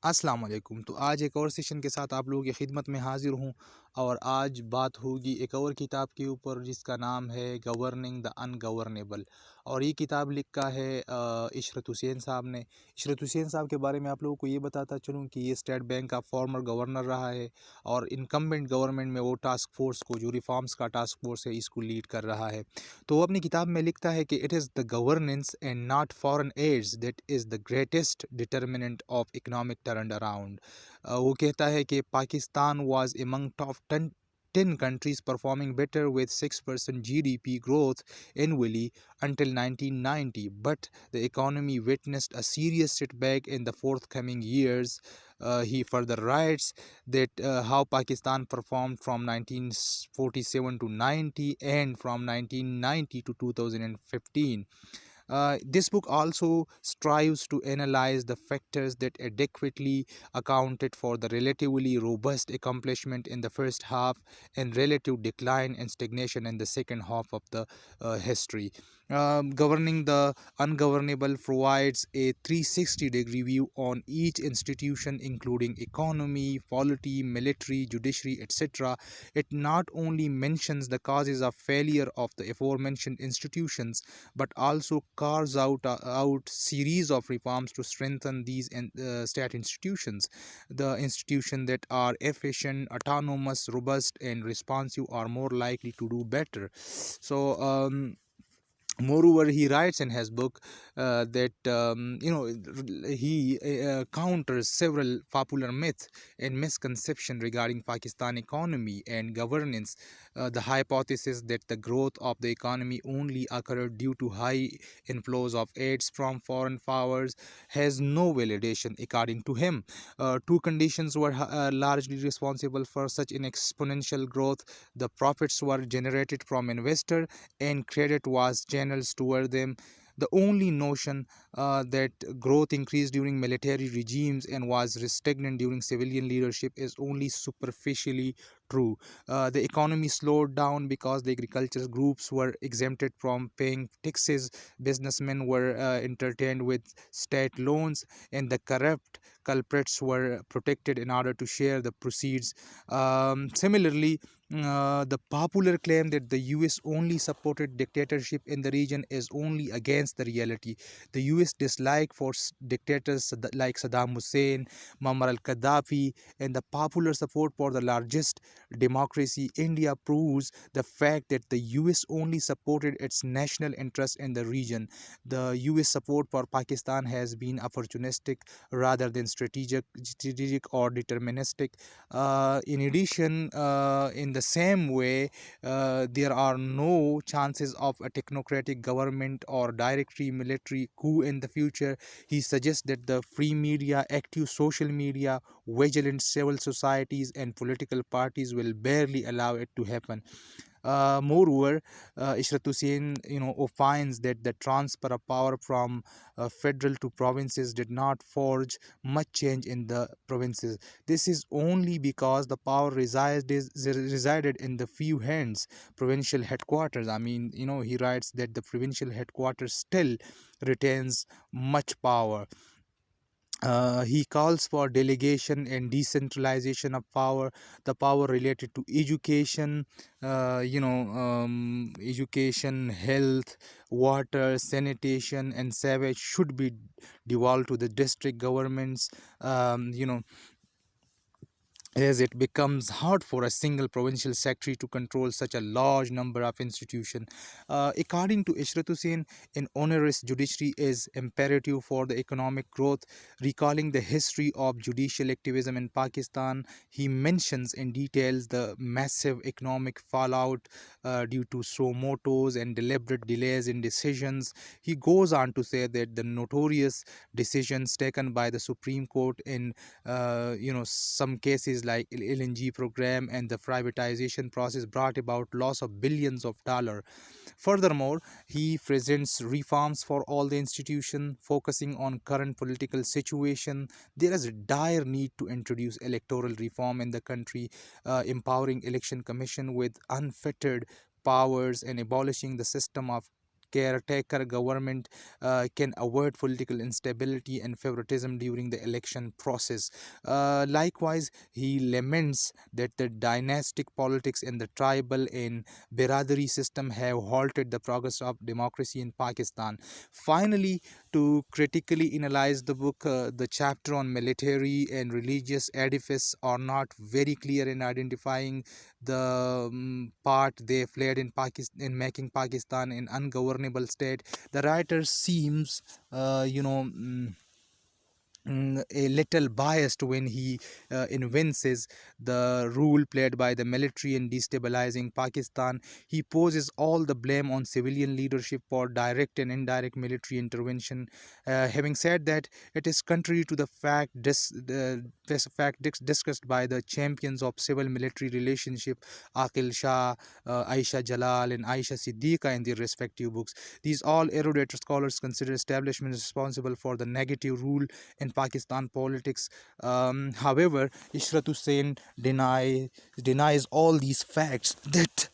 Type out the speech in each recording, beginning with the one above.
अस्सलाम वालेकुम। तो आज एक और सेशन के साथ आप लोगों की खिदमत में हाज़िर हूँ और आज बात होगी एक और किताब के ऊपर जिसका नाम है गवर्निंग द अनगवर्नेबल। और ये किताब लिखा है इशरत हुसैन साहब ने। इशरत हुसैन साहब के बारे में आप लोगों को ये बताता चलूँ कि ये स्टेट बैंक का फॉर्मर गवर्नर रहा है और इनकम्बेंट गवर्नमेंट में वो टास्क फोर्स को, जो रिफॉर्म्स का टास्क फोर्स है, इसको लीड कर रहा है। तो वो अपनी किताब में लिखता है कि it is the governance and not foreign aids that is the greatest determinant of economic turn around. वो कहता है कि Pakistan was among top 10 countries performing better with 6% GDP growth annually until 1990, but the economy witnessed a serious setback in the forthcoming years. He further writes that how Pakistan performed from 1947 to 90 and from 1990 to 2015. This book also strives to analyze the factors that adequately accounted for the relatively robust accomplishment in the first half and relative decline and stagnation in the second half of the history. Governing the Ungovernable provides a 360-degree view on each institution, including economy, polity, military, judiciary, etc. It not only mentions the causes of failure of the aforementioned institutions, but also carves out series of reforms to strengthen these state institutions. The institutions that are efficient, autonomous, robust, and responsive are more likely to do better. Moreover, he writes in his book that he counters several popular myths and misconceptions regarding Pakistan economy and governance. The hypothesis that the growth of the economy only occurred due to high inflows of aids from foreign powers has no validation. According to him, two conditions were largely responsible for such an exponential growth: the profits were generated from investors and credit was channeled toward them. The only notion that growth increased during military regimes and was stagnant during civilian leadership is only superficially true. The economy slowed down because the agricultural groups were exempted from paying taxes, businessmen were entertained with state loans, and the corrupt culprits were protected in order to share the proceeds. Similarly, the popular claim that the US only supported dictatorship in the region is only against the reality. The US dislike for dictators like Saddam Hussein, Muammar al-Gaddafi, and the popular support for the largest democracy, India, proves the fact that the US only supported its national interest in the region. The US support for Pakistan has been opportunistic rather than strategic or deterministic. In addition, in the same way, there are no chances of a technocratic government or directly military coup in the future. He suggests that the free media, active social media, vigilant civil societies, and political parties will barely allow it to happen. Moreover, Ishrat Hussain, opines that the transfer of power from federal to provinces did not forge much change in the provinces. This is only because the power resided in the few hands. Provincial headquarters. I mean, he writes that the provincial headquarters still retains much power. He calls for delegation and decentralization of power. The power related to education, education, health, water, sanitation, and sewage should be devolved to the district governments. As it becomes hard for a single provincial secretary to control such a large number of institutions. According to Ishrat Hussain, an onerous judiciary is imperative for the economic growth. Recalling the history of judicial activism in Pakistan, he mentions in details the massive economic fallout due to suo motos and deliberate delays in decisions. He goes on to say that the notorious decisions taken by the Supreme Court in some cases like LNG program and the privatization process brought about loss of billions of dollars. Furthermore, he presents reforms for all the institutions, focusing on current political situation. There is a dire need to introduce electoral reform in the country, empowering election commission with unfettered powers and abolishing the system of caretaker government can avoid political instability and favoritism during the election process. Likewise, he laments that the dynastic politics and the tribal and Biradari system have halted the progress of democracy in Pakistan. Finally, to critically analyze the book, the chapter on military and religious edifice are not very clear in identifying the part they played in Pakistan in making Pakistan an ungovernable state. The writer seems, a little biased when he evinces the role played by the military in destabilizing Pakistan. He poses all the blame on civilian leadership for direct and indirect military intervention. Having said that, it is contrary to the discussed by the champions of civil-military relationship, Aqil Shah, Aisha Jalal, and Aisha Siddiqa in their respective books. These all erudite scholars consider establishment responsible for the negative rule in Pakistan politics. However, Ishrat Hussain denies all these facts that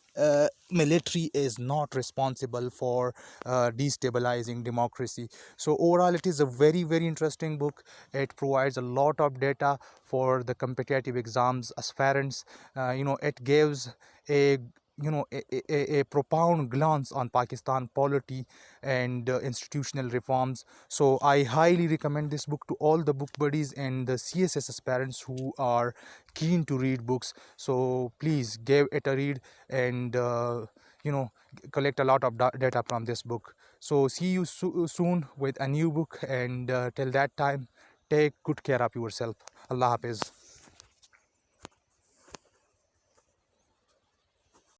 military is not responsible for destabilizing democracy. So overall, it is a very interesting book. It provides a lot of data for the competitive exams aspirants. It gives a a profound glance on Pakistan polity and institutional reforms. So I highly recommend this book to all the book buddies and the CSS aspirants who are keen to read books. So please give it a read and collect a lot of data from this book. So see you soon with a new book, and till that time, take good care of yourself. Allah Hafiz.